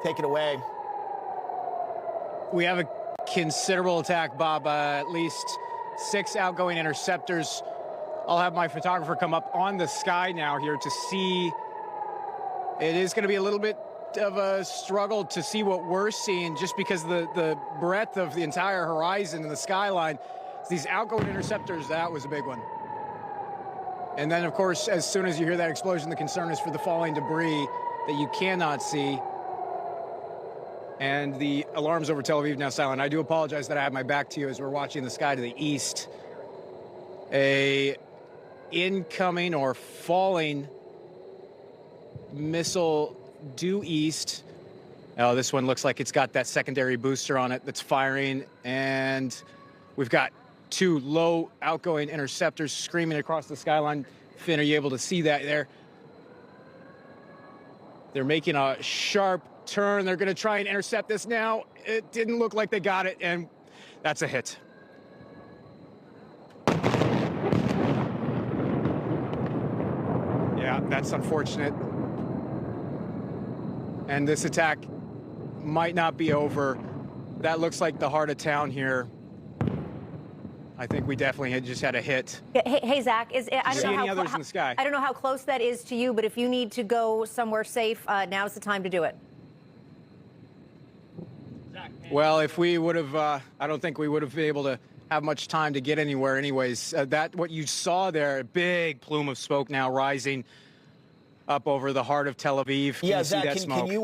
Take it away. We have a considerable attack, Bob. At least 6 outgoing interceptors. I'll have my photographer come up on the sky now here to see. It is going to be a little bit of a struggle to see what we're seeing just because of the breadth of the entire horizon and the skyline. These outgoing interceptors, that was a big one. And then, of course, as soon as you hear that explosion, the concern is for the falling debris that you cannot see. And the alarms over Tel Aviv now silent. I do apologize that I have my back to you as we're watching the sky to the east. A incoming or falling missile due east. Oh, this one looks like it's got that secondary booster on it that's firing. And we've got 2 low outgoing interceptors screaming across the skyline. Finn, are you able to see that there? They're making a sharp turn. They're going to try and intercept this now. It didn't look like they got it, and that's a hit. Yeah, that's unfortunate. And this attack might not be over. That looks like the heart of town here. I think we definitely just had a hit. Hey, Zach, I don't know any others in the sky? I don't know how close that is to you, but if you need to go somewhere safe, now's the time to do it. Well, if we would have, I don't think we would have been able to have much time to get anywhere anyways. What you saw there, a big plume of smoke now rising up over the heart of Tel Aviv. Can Yeah, you see Zach, that can smoke? you,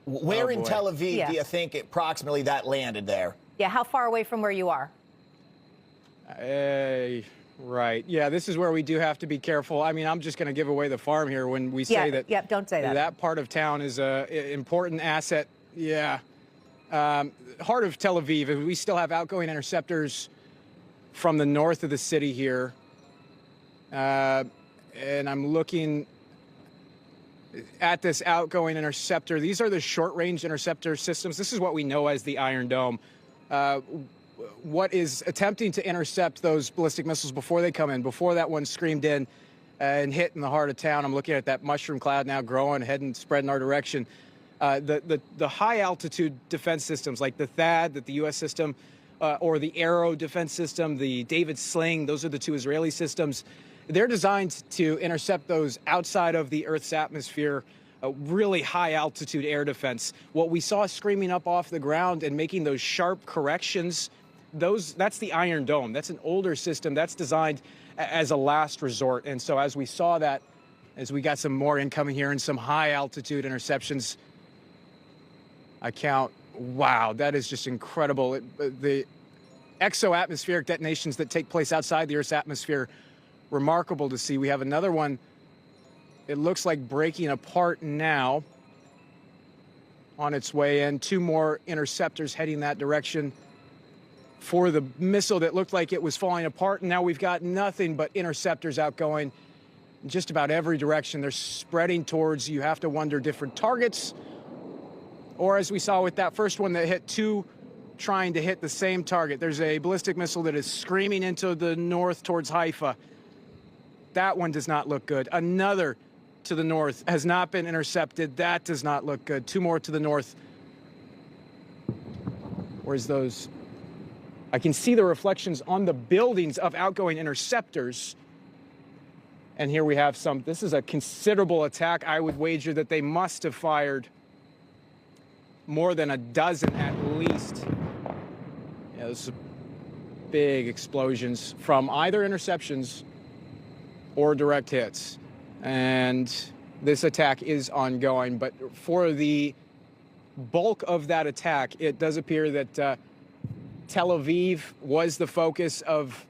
where in Tel Aviv do you think approximately that landed there? Yeah, how far away from where you are? Right. Yeah, this is where we do have to be careful. I mean, I'm just going to give away the farm here when we say that. Yeah, don't say that. That part of town is an important asset. Yeah. Heart of Tel Aviv, we still have outgoing interceptors from the north of the city here. And I'm looking at this outgoing interceptor. These are the short-range interceptor systems. This is what we know as the Iron Dome. What is attempting to intercept those ballistic missiles before they come in, before that one screamed in and hit in the heart of town. I'm looking at that mushroom cloud now growing, heading, spreading our direction. The high-altitude defense systems like the THAAD, the U.S. system, or the Arrow defense system, the David Sling, those are the 2 Israeli systems. They're designed to intercept those outside of the Earth's atmosphere, really high-altitude air defense. What we saw screaming up off the ground and making those sharp corrections, that's the Iron Dome. That's an older system that's designed as a last resort. And so as we saw that, as we got some more incoming here and some high-altitude interceptions, I count, wow, that is just incredible. The exo-atmospheric detonations that take place outside the Earth's atmosphere, remarkable to see. We have another one. It looks like breaking apart now on its way in. 2 more interceptors heading that direction for the missile that looked like it was falling apart. And now we've got nothing but interceptors outgoing in just about every direction. They're spreading towards, you have to wonder, different targets. Or as we saw with that first one that hit 2 trying to hit the same target. There's a ballistic missile that is screaming into the north towards Haifa. That one does not look good. Another to the north has not been intercepted. That does not look good. 2 more to the north. Where's those? I can see the reflections on the buildings of outgoing interceptors. And here we have some. This is a considerable attack. I would wager that they must have fired more than a dozen at least. Yeah, those are big explosions from either interceptions or direct hits. And this attack is ongoing. But for the bulk of that attack, it does appear that Tel Aviv was the focus of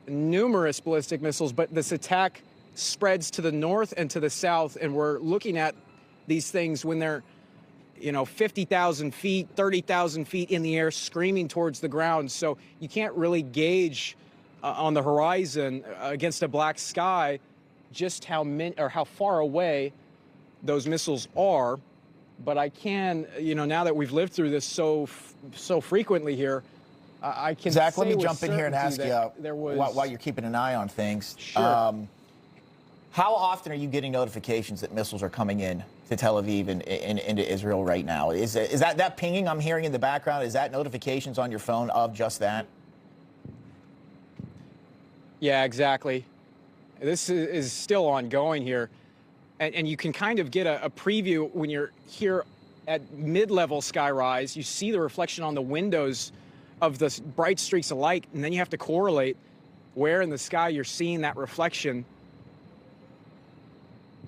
numerous ballistic missiles, but this attack spreads to the north and to the south, and we're looking at these things when they're, 50,000 feet, 30,000 feet in the air, screaming towards the ground. So you can't really gauge on the horizon against a black sky just how far away those missiles are. But I can, now that we've lived through this so frequently here, I can. Zach, say let me with jump in here and ask you there was, while you're keeping an eye on things. Sure. How often are you getting notifications that missiles are coming in to Tel Aviv and into Israel right now. Is that pinging I'm hearing in the background? Is that notifications on your phone of just that? Yeah, exactly. This is still ongoing here. And you can kind of get a preview when you're here at mid-level skyrise. You see the reflection on the windows of the bright streaks of light, and then you have to correlate where in the sky you're seeing that reflection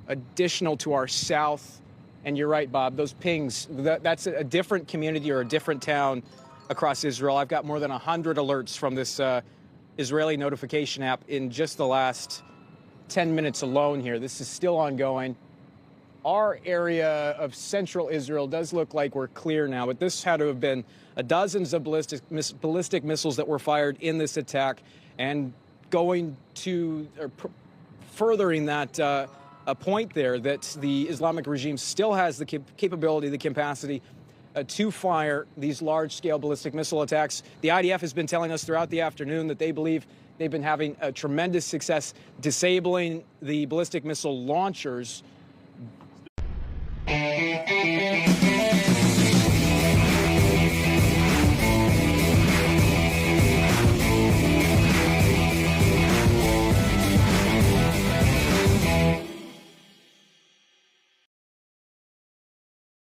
additional to our south. And you're right, Bob, those pings, that's a different community or a different town across Israel. I've got more than 100 alerts from this Israeli notification app in just the last 10 minutes alone here. This is still ongoing. Our area of central Israel does look like we're clear now, but this had to have been dozens of ballistic missiles that were fired in this attack, and going to furthering that a point there that the Islamic regime still has the capability, the capacity to fire these large-scale ballistic missile attacks. The IDF has been telling us throughout the afternoon that they believe they've been having a tremendous success disabling the ballistic missile launchers